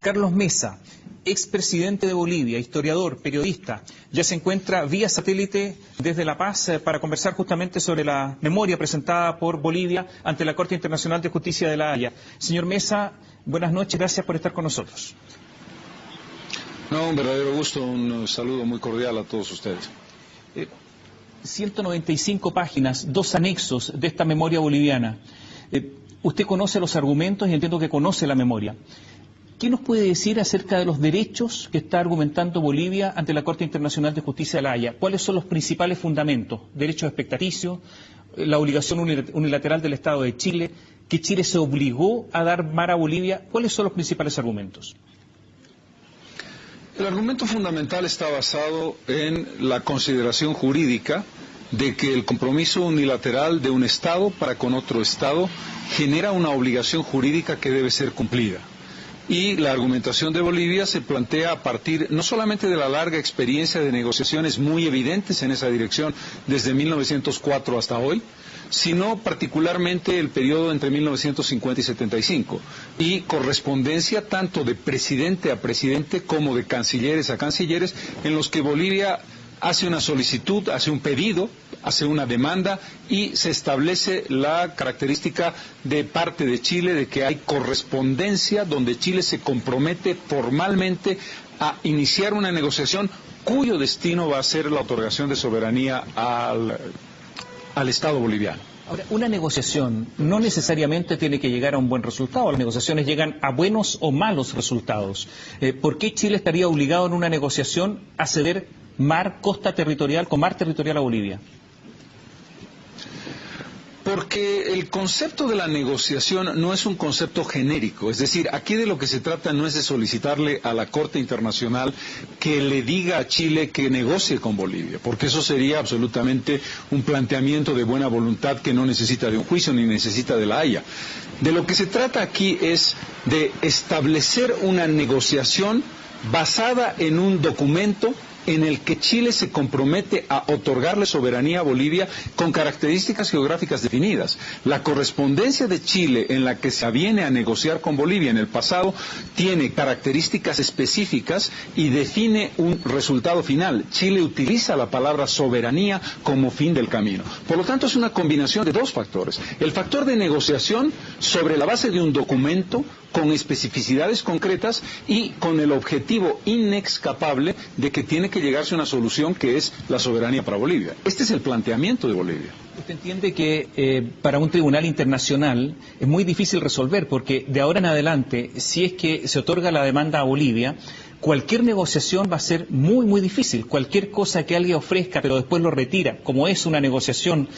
Carlos Mesa, expresidente de Bolivia, historiador, periodista, ya se encuentra vía satélite desde La Paz para conversar justamente sobre la memoria presentada por Bolivia ante la Corte Internacional de Justicia de La Haya. Señor Mesa, buenas noches, gracias por estar con nosotros. No, un verdadero gusto, un saludo muy cordial a todos ustedes. 195 páginas, 2 anexos de esta memoria boliviana. Usted conoce los argumentos y entiendo que conoce la memoria. ¿Qué nos puede decir acerca de los derechos que está argumentando Bolivia ante la Corte Internacional de Justicia de La Haya? ¿Cuáles son los principales fundamentos? Derechos expectaticios, la obligación unilateral del Estado de Chile, que Chile se obligó a dar mar a Bolivia. ¿Cuáles son los principales argumentos? El argumento fundamental está basado en la consideración jurídica de que el compromiso unilateral de un Estado para con otro Estado genera una obligación jurídica que debe ser cumplida. Y la argumentación de Bolivia se plantea a partir no solamente de la larga experiencia de negociaciones muy evidentes en esa dirección desde 1904 hasta hoy, sino particularmente el periodo entre 1950 y 75, y correspondencia tanto de presidente a presidente como de cancilleres a cancilleres, en los que Bolivia hace una solicitud, hace un pedido, hace una demanda y se establece la característica de parte de Chile de que hay correspondencia donde Chile se compromete formalmente a iniciar una negociación cuyo destino va a ser la otorgación de soberanía al Estado boliviano. Ahora, una negociación no necesariamente tiene que llegar a un buen resultado. Las negociaciones llegan a buenos o malos resultados. ¿Por qué Chile estaría obligado en una negociación a ceder costa territorial, con mar territorial a Bolivia? Porque el concepto de la negociación no es un concepto genérico, es decir, aquí de lo que se trata no es de solicitarle a la Corte Internacional que le diga a Chile que negocie con Bolivia, porque eso sería absolutamente un planteamiento de buena voluntad que no necesita de un juicio ni necesita de la Haya. De lo que se trata aquí es de establecer una negociación basada en un documento en el que Chile se compromete a otorgarle soberanía a Bolivia con características geográficas definidas. La correspondencia de Chile en la que se aviene a negociar con Bolivia en el pasado tiene características específicas y define un resultado final. Chile utiliza la palabra soberanía como fin del camino. Por lo tanto, es una combinación de dos factores. El factor de negociación sobre la base de un documento con especificidades concretas y con el objetivo inexcapable de que tiene que llegarse a una solución que es la soberanía para Bolivia. Este es el planteamiento de Bolivia. Usted entiende que para un tribunal internacional es muy difícil resolver, porque de ahora en adelante, si es que se otorga la demanda a Bolivia, cualquier negociación va a ser muy, muy difícil. Cualquier cosa que alguien ofrezca, pero después lo retira, como es una negociación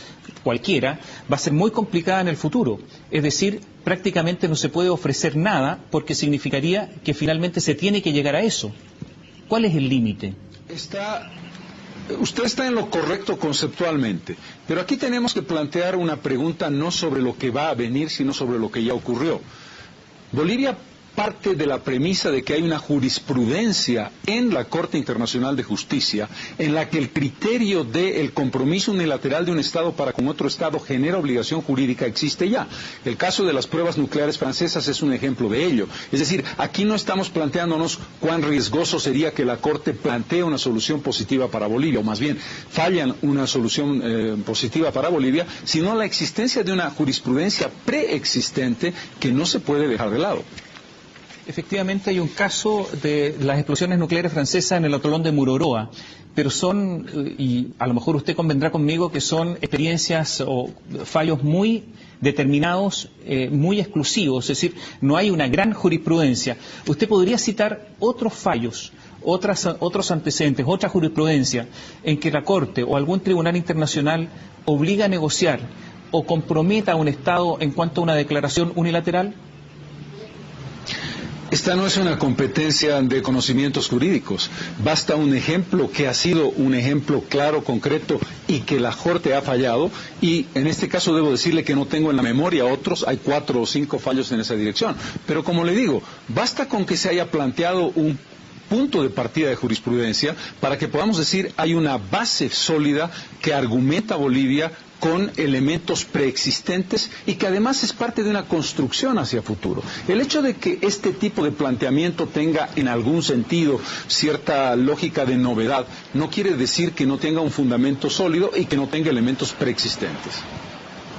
cualquiera, va a ser muy complicada en el futuro. Es decir, prácticamente no se puede ofrecer nada, porque significaría que finalmente se tiene que llegar a eso. ¿Cuál es el límite? Usted está en lo correcto conceptualmente, pero aquí tenemos que plantear una pregunta no sobre lo que va a venir, sino sobre lo que ya ocurrió. Bolivia parte de la premisa de que hay una jurisprudencia en la Corte Internacional de Justicia en la que el criterio del compromiso unilateral de un Estado para con otro Estado genera obligación jurídica existe ya. El caso de las pruebas nucleares francesas es un ejemplo de ello. Es decir, aquí no estamos planteándonos cuán riesgoso sería que la Corte plantee una solución positiva para Bolivia, o más bien fallan una solución positiva para Bolivia, sino la existencia de una jurisprudencia preexistente que no se puede dejar de lado. Efectivamente hay un caso de las explosiones nucleares francesas en el atolón de Mururoa, pero son, y a lo mejor usted convendrá conmigo, que son experiencias o fallos muy determinados, muy exclusivos, es decir, no hay una gran jurisprudencia. ¿Usted podría citar otros fallos, otros antecedentes, otra jurisprudencia en que la Corte o algún tribunal internacional obliga a negociar o comprometa a un Estado en cuanto a una declaración unilateral? Esta no es una competencia de conocimientos jurídicos. Basta un ejemplo que ha sido un ejemplo claro, concreto y que la Corte ha fallado. Y en este caso debo decirle que no tengo en la memoria otros. Hay 4 o 5 fallos en esa dirección. Pero como le digo, basta con que se haya planteado un punto de partida de jurisprudencia para que podamos decir hay una base sólida que argumenta Bolivia con elementos preexistentes y que además es parte de una construcción hacia futuro. El hecho de que este tipo de planteamiento tenga en algún sentido cierta lógica de novedad no quiere decir que no tenga un fundamento sólido y que no tenga elementos preexistentes.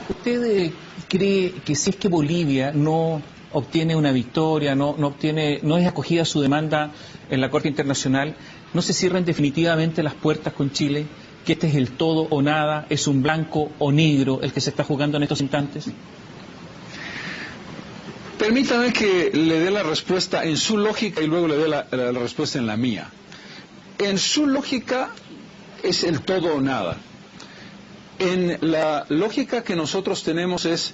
¿Usted cree que si es que Bolivia no obtiene una victoria, no es acogida su demanda en la Corte Internacional, no se cierran definitivamente las puertas con Chile? ¿Que este es el todo o nada, es un blanco o negro el que se está jugando en estos instantes? Permítame que le dé la respuesta en su lógica y luego le dé la respuesta en la mía. En su lógica es el todo o nada. En la lógica que nosotros tenemos es,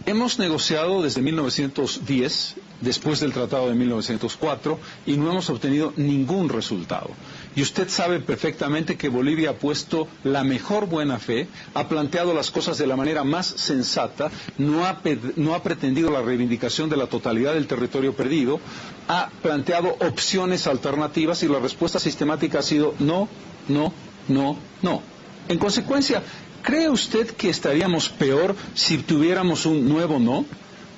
hemos negociado desde 1910, después del Tratado de 1904, y no hemos obtenido ningún resultado. Y usted sabe perfectamente que Bolivia ha puesto la mejor buena fe, ha planteado las cosas de la manera más sensata, no ha pretendido la reivindicación de la totalidad del territorio perdido, ha planteado opciones alternativas y la respuesta sistemática ha sido no, no, no, no. En consecuencia, ¿cree usted que estaríamos peor si tuviéramos un nuevo no?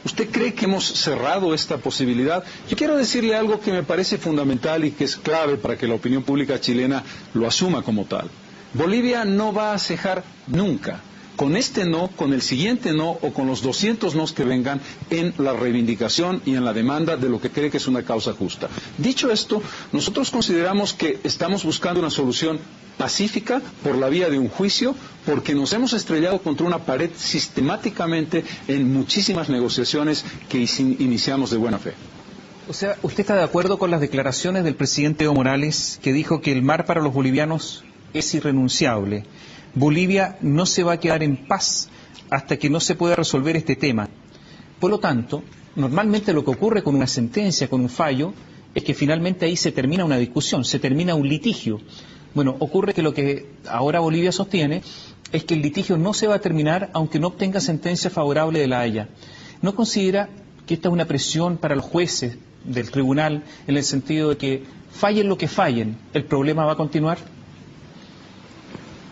¿Usted cree que hemos cerrado esta posibilidad? Yo quiero decirle algo que me parece fundamental y que es clave para que la opinión pública chilena lo asuma como tal. Bolivia no va a cejar nunca, con este no, con el siguiente no o con los 200 nos que vengan en la reivindicación y en la demanda de lo que cree que es una causa justa. Dicho esto, nosotros consideramos que estamos buscando una solución pacífica por la vía de un juicio, porque nos hemos estrellado contra una pared sistemáticamente en muchísimas negociaciones que iniciamos de buena fe. O sea, ¿usted está de acuerdo con las declaraciones del presidente Evo Morales, que dijo que el mar para los bolivianos es irrenunciable? Bolivia no se va a quedar en paz hasta que no se pueda resolver este tema. Por lo tanto, normalmente lo que ocurre con una sentencia, con un fallo, es que finalmente ahí se termina una discusión, se termina un litigio. Bueno, ocurre que lo que ahora Bolivia sostiene es que el litigio no se va a terminar aunque no obtenga sentencia favorable de la Haya. ¿No considera que esta es una presión para los jueces del tribunal en el sentido de que fallen lo que fallen, el problema va a continuar?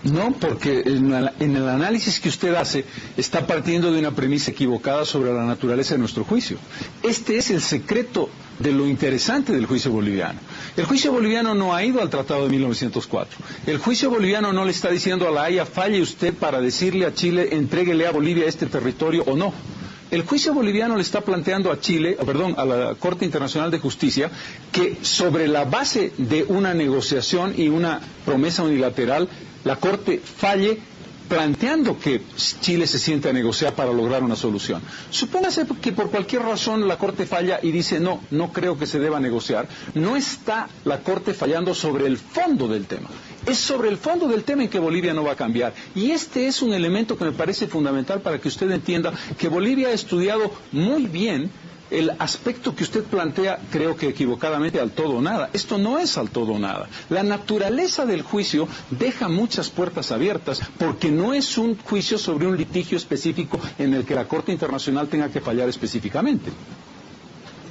No, porque en el análisis que usted hace está partiendo de una premisa equivocada sobre la naturaleza de nuestro juicio. Este es el secreto de lo interesante del juicio boliviano. El juicio boliviano no ha ido al Tratado de 1904. El juicio boliviano no le está diciendo a la Haya, falle usted para decirle a Chile, entréguele a Bolivia este territorio o no. El juicio boliviano le está planteando a la Corte Internacional de Justicia, que sobre la base de una negociación y una promesa unilateral, la Corte falle planteando que Chile se siente a negociar para lograr una solución. Supóngase que por cualquier razón la Corte falla y dice no creo que se deba negociar. No está la Corte fallando sobre el fondo del tema. Es sobre el fondo del tema en que Bolivia no va a cambiar. Y este es un elemento que me parece fundamental para que usted entienda que Bolivia ha estudiado muy bien el aspecto que usted plantea, creo que equivocadamente, al todo o nada. Esto no es al todo o nada. La naturaleza del juicio deja muchas puertas abiertas porque no es un juicio sobre un litigio específico en el que la Corte Internacional tenga que fallar específicamente.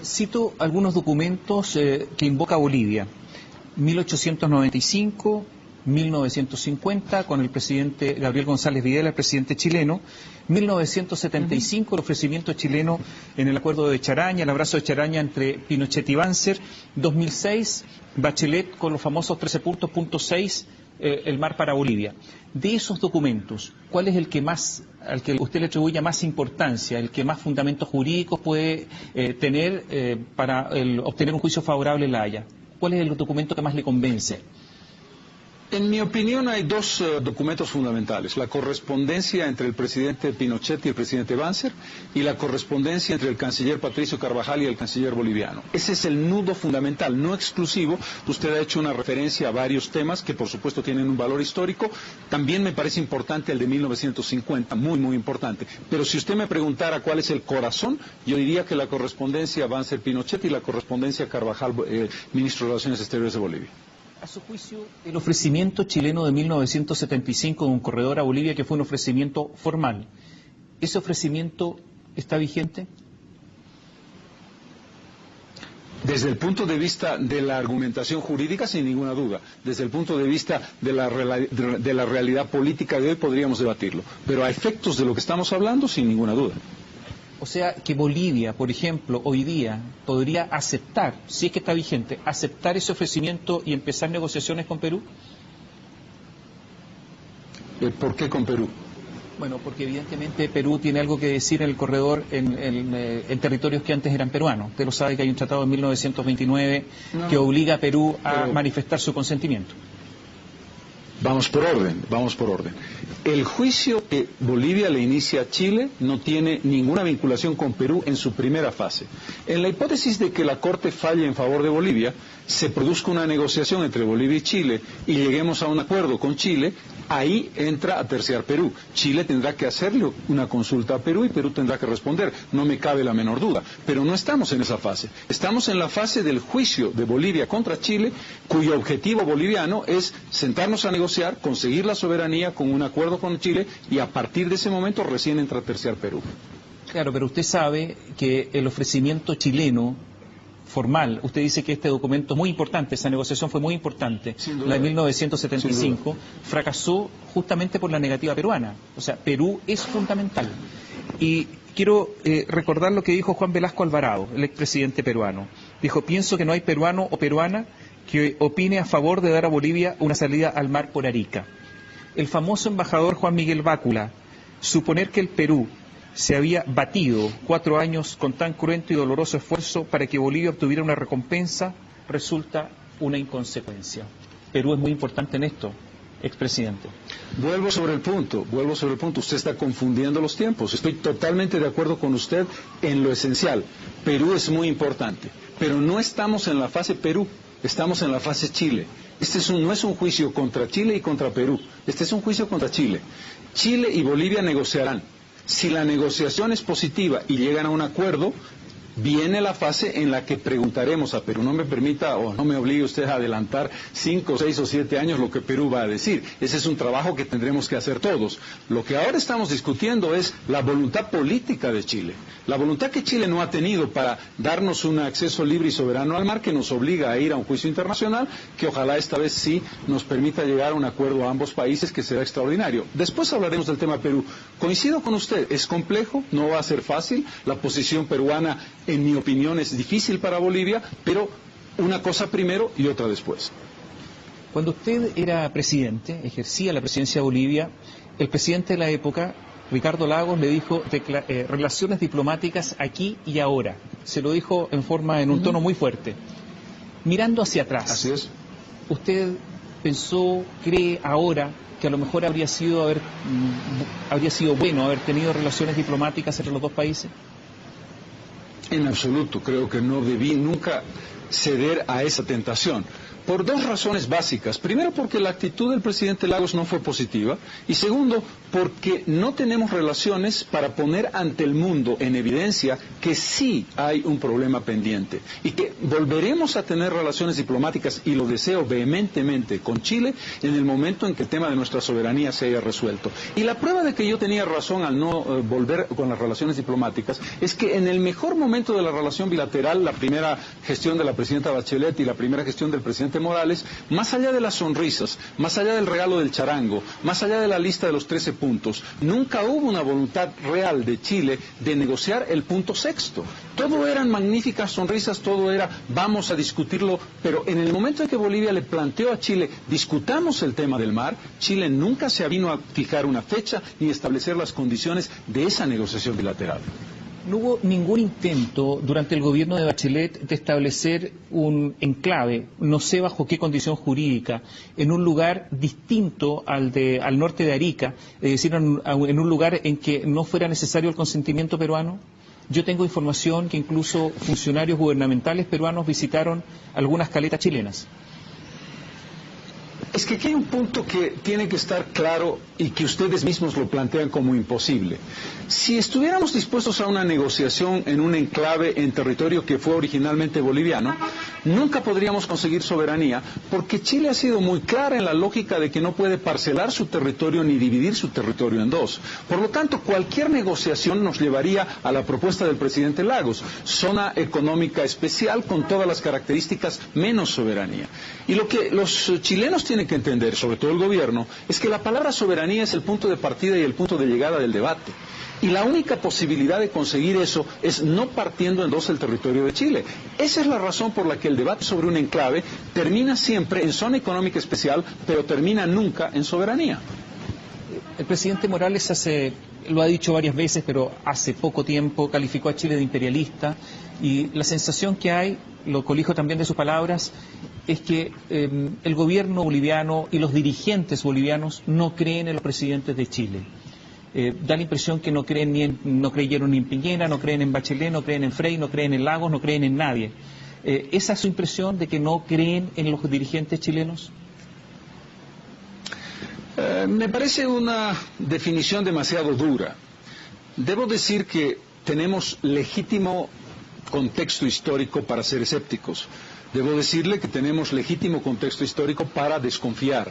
Cito algunos documentos que invoca Bolivia. 1895, 1950, con el presidente Gabriel González Videla, el presidente chileno. 1975, el ofrecimiento chileno en el acuerdo de Charaña, el abrazo de Charaña entre Pinochet y Banzer. 2006, Bachelet con los famosos 13 puntos, punto 6, el mar para Bolivia. De esos documentos, ¿cuál es el que más, al que usted le atribuye más importancia, el que más fundamentos jurídicos puede tener para obtener un juicio favorable en la Haya? ¿Cuál es el documento que más le convence? En mi opinión hay dos documentos fundamentales, la correspondencia entre el presidente Pinochet y el presidente Banzer y la correspondencia entre el canciller Patricio Carvajal y el canciller boliviano. Ese es el nudo fundamental, no exclusivo. Usted ha hecho una referencia a varios temas que por supuesto tienen un valor histórico. También me parece importante el de 1950, muy muy importante. Pero si usted me preguntara cuál es el corazón, yo diría que la correspondencia Banzer-Pinochet y la correspondencia Carvajal, ministro de Relaciones Exteriores de Bolivia. A su juicio, el ofrecimiento chileno de 1975 de un corredor a Bolivia, que fue un ofrecimiento formal, ¿ese ofrecimiento está vigente? Desde el punto de vista de la argumentación jurídica, sin ninguna duda. Desde el punto de vista de la realidad política de hoy, podríamos debatirlo. Pero a efectos de lo que estamos hablando, sin ninguna duda. O sea, que Bolivia, por ejemplo, hoy día podría aceptar, si es que está vigente, aceptar ese ofrecimiento y empezar negociaciones con Perú. ¿Por qué con Perú? Bueno, porque evidentemente Perú tiene algo que decir en el corredor en territorios que antes eran peruanos. Usted lo sabe que hay un tratado en 1929 que obliga a Perú a manifestar su consentimiento. Vamos por orden, vamos por orden. El juicio que Bolivia le inicia a Chile no tiene ninguna vinculación con Perú en su primera fase. En la hipótesis de que la Corte falle en favor de Bolivia, se produzca una negociación entre Bolivia y Chile y lleguemos a un acuerdo con Chile, ahí entra a terciar Perú. Chile tendrá que hacerle una consulta a Perú y Perú tendrá que responder. No me cabe la menor duda. Pero no estamos en esa fase. Estamos en la fase del juicio de Bolivia contra Chile, cuyo objetivo boliviano es sentarnos a negociar, conseguir la soberanía con un acuerdo con Chile y a partir de ese momento recién entra a terciar Perú. Claro, pero usted sabe que el ofrecimiento chileno formal, usted dice que este documento es muy importante, esa negociación fue muy importante, la de 1975, fracasó justamente por la negativa peruana. O sea, Perú es fundamental. Y quiero recordar lo que dijo Juan Velasco Alvarado, el expresidente peruano. Dijo, pienso que no hay peruano o peruana que opine a favor de dar a Bolivia una salida al mar por Arica. El famoso embajador Juan Miguel Bácula, suponer que el Perú se había batido 4 años con tan cruento y doloroso esfuerzo para que Bolivia obtuviera una recompensa, resulta una inconsecuencia. Perú es muy importante en esto, expresidente. Vuelvo sobre el punto. Usted está confundiendo los tiempos. Estoy totalmente de acuerdo con usted en lo esencial. Perú es muy importante, pero no estamos en la fase Perú, estamos en la fase Chile. No es un juicio contra Chile y contra Perú, este es un juicio contra Chile. Chile y Bolivia negociarán. Si la negociación es positiva y llegan a un acuerdo, viene la fase en la que preguntaremos a Perú. No me permita o no me obligue usted a adelantar 5, 6 o 7 años lo que Perú va a decir. Ese es un trabajo que tendremos que hacer todos. Lo que ahora estamos discutiendo es la voluntad política de Chile. La voluntad que Chile no ha tenido para darnos un acceso libre y soberano al mar que nos obliga a ir a un juicio internacional, que ojalá esta vez sí nos permita llegar a un acuerdo a ambos países que será extraordinario. Después hablaremos del tema Perú. Coincido con usted, es complejo, no va a ser fácil. La posición peruana, en mi opinión, es difícil para Bolivia, pero una cosa primero y otra después. Cuando usted era presidente, ejercía la presidencia de Bolivia, el presidente de la época, Ricardo Lagos, le dijo relaciones diplomáticas aquí y ahora. Se lo dijo en un tono muy fuerte. Mirando hacia atrás, así es. ¿Usted pensó, cree ahora que a lo mejor habría sido bueno haber tenido relaciones diplomáticas entre los dos países? En absoluto, creo que no debí nunca ceder a esa tentación. Por 2 razones básicas. Primero, porque la actitud del presidente Lagos no fue positiva. Y segundo, porque no tenemos relaciones para poner ante el mundo en evidencia que sí hay un problema pendiente. Y que volveremos a tener relaciones diplomáticas, y lo deseo vehementemente, con Chile en el momento en que el tema de nuestra soberanía se haya resuelto. Y la prueba de que yo tenía razón al no volver con las relaciones diplomáticas es que en el mejor momento de la relación bilateral, la primera gestión de la presidenta Bachelet y la primera gestión del presidente Morales, más allá de las sonrisas, más allá del regalo del charango, más allá de la lista de los 13 puntos, nunca hubo una voluntad real de Chile de negociar el punto 6º. Todo eran magníficas sonrisas, todo era vamos a discutirlo, pero en el momento en que Bolivia le planteó a Chile discutamos el tema del mar, Chile nunca se avino a fijar una fecha ni establecer las condiciones de esa negociación bilateral. No hubo ningún intento durante el gobierno de Bachelet de establecer un enclave, no sé bajo qué condición jurídica, en un lugar distinto al norte de Arica, es decir, en un lugar en que no fuera necesario el consentimiento peruano. Yo tengo información que incluso funcionarios gubernamentales peruanos visitaron algunas caletas chilenas. Es que aquí hay un punto que tiene que estar claro y que ustedes mismos lo plantean como imposible. Si estuviéramos dispuestos a una negociación en un enclave en territorio que fue originalmente boliviano, nunca podríamos conseguir soberanía, porque Chile ha sido muy clara en la lógica de que no puede parcelar su territorio ni dividir su territorio en dos. Por lo tanto, cualquier negociación nos llevaría a la propuesta del presidente Lagos, zona económica especial con todas las características menos soberanía. Y lo que los chilenos tienen que entender, sobre todo el gobierno, es que la palabra soberanía es el punto de partida y el punto de llegada del debate. Y la única posibilidad de conseguir eso es no partiendo en dos el territorio de Chile. Esa es la razón por la que el debate sobre un enclave termina siempre en zona económica especial, pero termina nunca en soberanía. El presidente Morales lo ha dicho varias veces, pero hace poco tiempo calificó a Chile de imperialista, y la sensación que hay, lo colijo también de sus palabras, es que el gobierno boliviano y los dirigentes bolivianos no creen en los presidentes de Chile. Da la impresión que no creyeron ni en Piñera, no creen en Bachelet, no creen en Frei, no creen en Lagos, no creen en nadie. ¿Esa es su impresión, de que no creen en los dirigentes chilenos? Me parece una definición demasiado dura. Debo decir que tenemos legítimo contexto histórico para ser escépticos. Debo decirle que tenemos legítimo contexto histórico para desconfiar.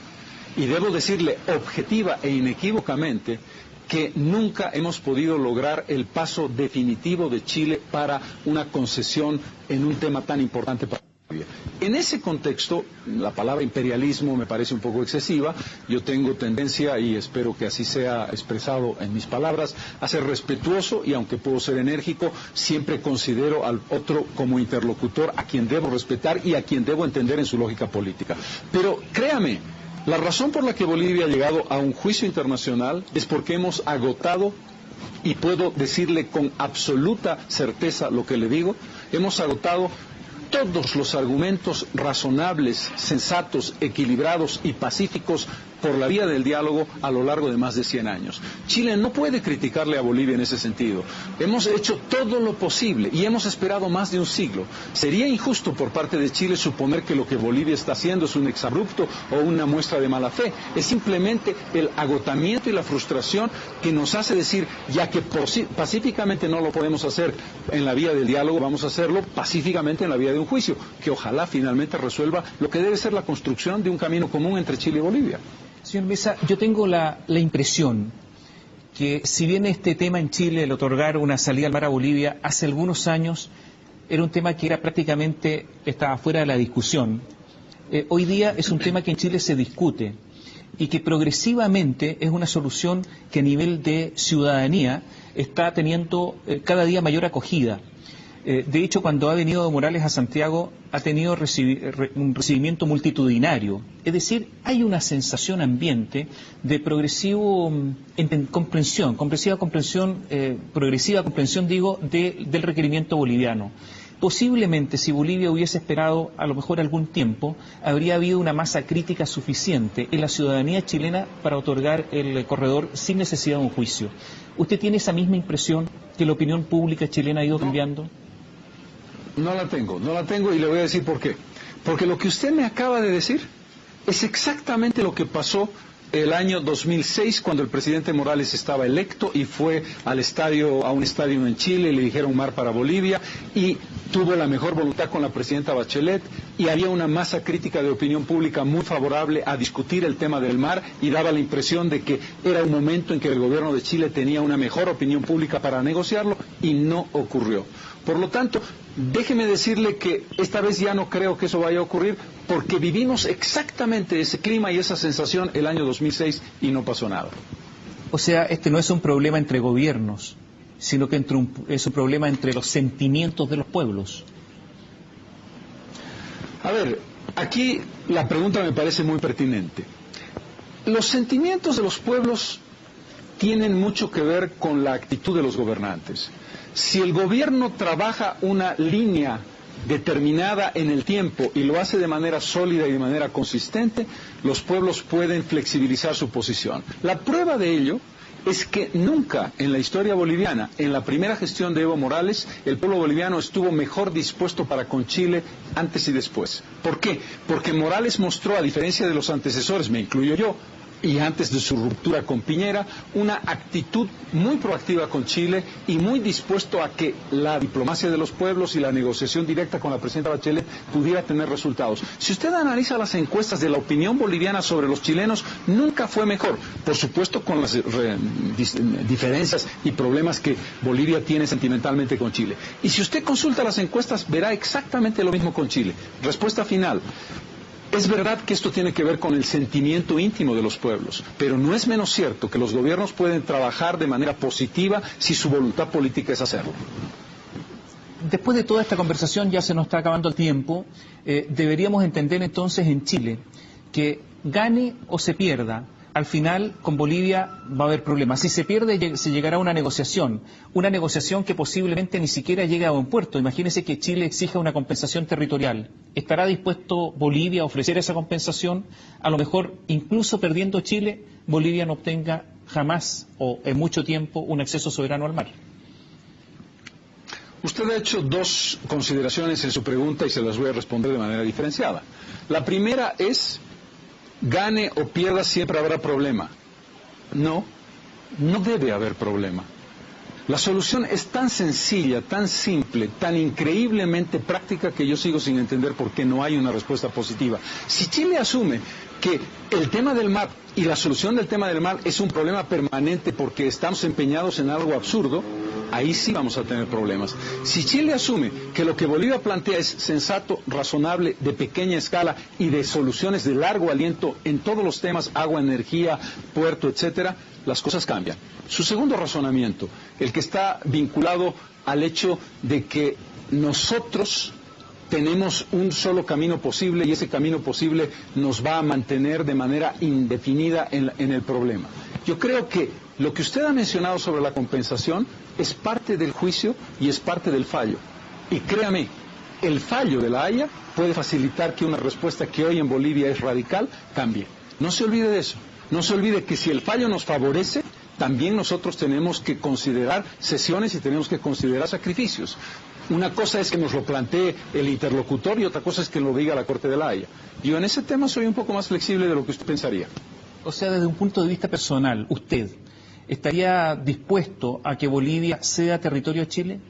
Y debo decirle objetiva e inequívocamente que nunca hemos podido lograr el paso definitivo de Chile para una concesión en un tema tan importante para Bolivia. En ese contexto, la palabra imperialismo me parece un poco excesiva. Yo tengo tendencia, y espero que así sea expresado en mis palabras, a ser respetuoso, y aunque puedo ser enérgico, siempre considero al otro como interlocutor a quien debo respetar y a quien debo entender en su lógica política. Pero créame, la razón por la que Bolivia ha llegado a un juicio internacional es porque hemos agotado, y puedo decirle con absoluta certeza lo que le digo, hemos agotado todos los argumentos razonables, sensatos, equilibrados y pacíficos por la vía del diálogo a lo largo de más de 100 años. Chile no puede criticarle a Bolivia en ese sentido. Hemos hecho todo lo posible y hemos esperado más de un siglo. Sería injusto por parte de Chile suponer que lo que Bolivia está haciendo es un exabrupto o una muestra de mala fe. Es simplemente el agotamiento y la frustración que nos hace decir, ya que pacíficamente no lo podemos hacer en la vía del diálogo, vamos a hacerlo pacíficamente en la vía de un juicio, que ojalá finalmente resuelva lo que debe ser la construcción de un camino común entre Chile y Bolivia. Señor Mesa, yo tengo la impresión que, si bien este tema en Chile, el otorgar una salida al mar a Bolivia, hace algunos años era un tema que era prácticamente, estaba fuera de la discusión, hoy día es un tema que en Chile se discute, y que progresivamente es una solución que a nivel de ciudadanía está teniendo cada día mayor acogida. De hecho, cuando ha venido Evo Morales a Santiago, ha tenido un recibimiento multitudinario. Es decir, hay una sensación ambiente de progresiva comprensión del requerimiento boliviano. Posiblemente, si Bolivia hubiese esperado a lo mejor algún tiempo, habría habido una masa crítica suficiente en la ciudadanía chilena para otorgar el corredor sin necesidad de un juicio. ¿Usted tiene esa misma impresión, que la opinión pública chilena ha ido cambiando? No la tengo, y le voy a decir por qué. Porque lo que usted me acaba de decir es exactamente lo que pasó el año 2006, cuando el presidente Morales estaba electo y fue a un estadio en Chile, y le dijeron mar para Bolivia, y tuvo la mejor voluntad con la presidenta Bachelet, y había una masa crítica de opinión pública muy favorable a discutir el tema del mar, y daba la impresión de que era un momento en que el gobierno de Chile tenía una mejor opinión pública para negociarlo, y no ocurrió. Por lo tanto, déjeme decirle que esta vez ya no creo que eso vaya a ocurrir, porque vivimos exactamente ese clima y esa sensación el año 2006 y no pasó nada. O sea, este no es un problema entre gobiernos, sino que es un problema entre los sentimientos de los pueblos. A ver, aquí la pregunta me parece muy pertinente. Los sentimientos de los pueblos tienen mucho que ver con la actitud de los gobernantes. Si el gobierno trabaja una línea determinada en el tiempo y lo hace de manera sólida y de manera consistente, los pueblos pueden flexibilizar su posición. La prueba de ello es que nunca en la historia boliviana, en la primera gestión de Evo Morales, el pueblo boliviano estuvo mejor dispuesto para con Chile antes y después. ¿Por qué? Porque Morales mostró, a diferencia de los antecesores, me incluyo yo, y antes de su ruptura con Piñera, una actitud muy proactiva con Chile y muy dispuesto a que la diplomacia de los pueblos y la negociación directa con la presidenta Bachelet pudiera tener resultados. Si usted analiza las encuestas de la opinión boliviana sobre los chilenos, nunca fue mejor, por supuesto con las diferencias y problemas que Bolivia tiene sentimentalmente con Chile. Y si usted consulta las encuestas, verá exactamente lo mismo con Chile. Respuesta final. Es verdad que esto tiene que ver con el sentimiento íntimo de los pueblos, pero no es menos cierto que los gobiernos pueden trabajar de manera positiva si su voluntad política es hacerlo. Después de toda esta conversación, ya se nos está acabando el tiempo, deberíamos entender entonces en Chile que gane o se pierda, al final con Bolivia va a haber problemas. Si se pierde, se llegará a una negociación que posiblemente ni siquiera llegue a buen puerto. Imagínese que Chile exija una compensación territorial. ¿Estará dispuesto Bolivia a ofrecer esa compensación? A lo mejor, incluso perdiendo Chile, Bolivia no obtenga jamás o en mucho tiempo un acceso soberano al mar. Usted ha hecho dos consideraciones en su pregunta y se las voy a responder de manera diferenciada. La primera es: gane o pierda, siempre habrá problema. No, no debe haber problema. La solución es tan sencilla, tan simple, tan increíblemente práctica que yo sigo sin entender por qué no hay una respuesta positiva. Si Chile asume que el tema del mar y la solución del tema del mar es un problema permanente porque estamos empeñados en algo absurdo, ahí sí vamos a tener problemas. Si Chile asume que lo que Bolivia plantea es sensato, razonable, de pequeña escala y de soluciones de largo aliento en todos los temas, agua, energía, puerto, etcétera, las cosas cambian. Su segundo razonamiento, el que está vinculado al hecho de que nosotros tenemos un solo camino posible y ese camino posible nos va a mantener de manera indefinida en el problema. Yo creo que lo que usted ha mencionado sobre la compensación es parte del juicio y es parte del fallo. Y créame, el fallo de la Haya puede facilitar que una respuesta que hoy en Bolivia es radical cambie. No se olvide de eso. No se olvide que si el fallo nos favorece, también nosotros tenemos que considerar cesiones y tenemos que considerar sacrificios. Una cosa es que nos lo plantee el interlocutor y otra cosa es que lo diga la Corte de la Haya. Yo en ese tema soy un poco más flexible de lo que usted pensaría. O sea, desde un punto de vista personal, ¿usted estaría dispuesto a que Bolivia sea territorio de Chile?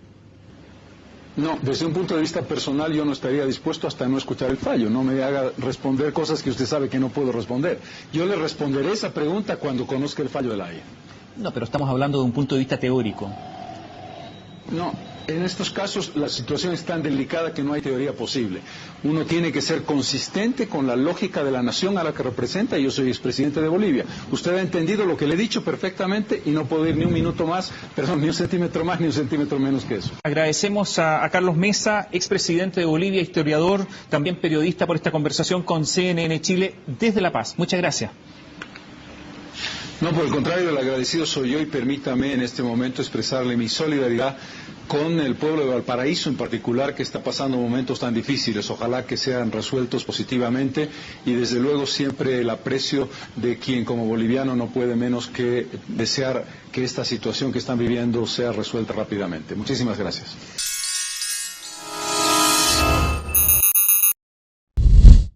No, desde un punto de vista personal yo no estaría dispuesto hasta no escuchar el fallo. No me haga responder cosas que usted sabe que no puedo responder. Yo le responderé esa pregunta cuando conozca el fallo de la Haya. No, pero estamos hablando de un punto de vista teórico. No, en estos casos la situación es tan delicada que no hay teoría posible. Uno tiene que ser consistente con la lógica de la nación a la que representa. Yo soy expresidente de Bolivia. Usted ha entendido lo que le he dicho perfectamente y no puedo ir ni un minuto más, perdón, ni un centímetro más ni un centímetro menos que eso. Agradecemos a Carlos Mesa, expresidente de Bolivia, historiador, también periodista, por esta conversación con CNN Chile desde La Paz. Muchas gracias. No, por el contrario, el agradecido soy yo y permítame en este momento expresarle mi solidaridad con el pueblo de Valparaíso en particular, que está pasando momentos tan difíciles. Ojalá que sean resueltos positivamente y desde luego siempre el aprecio de quien como boliviano no puede menos que desear que esta situación que están viviendo sea resuelta rápidamente. Muchísimas gracias.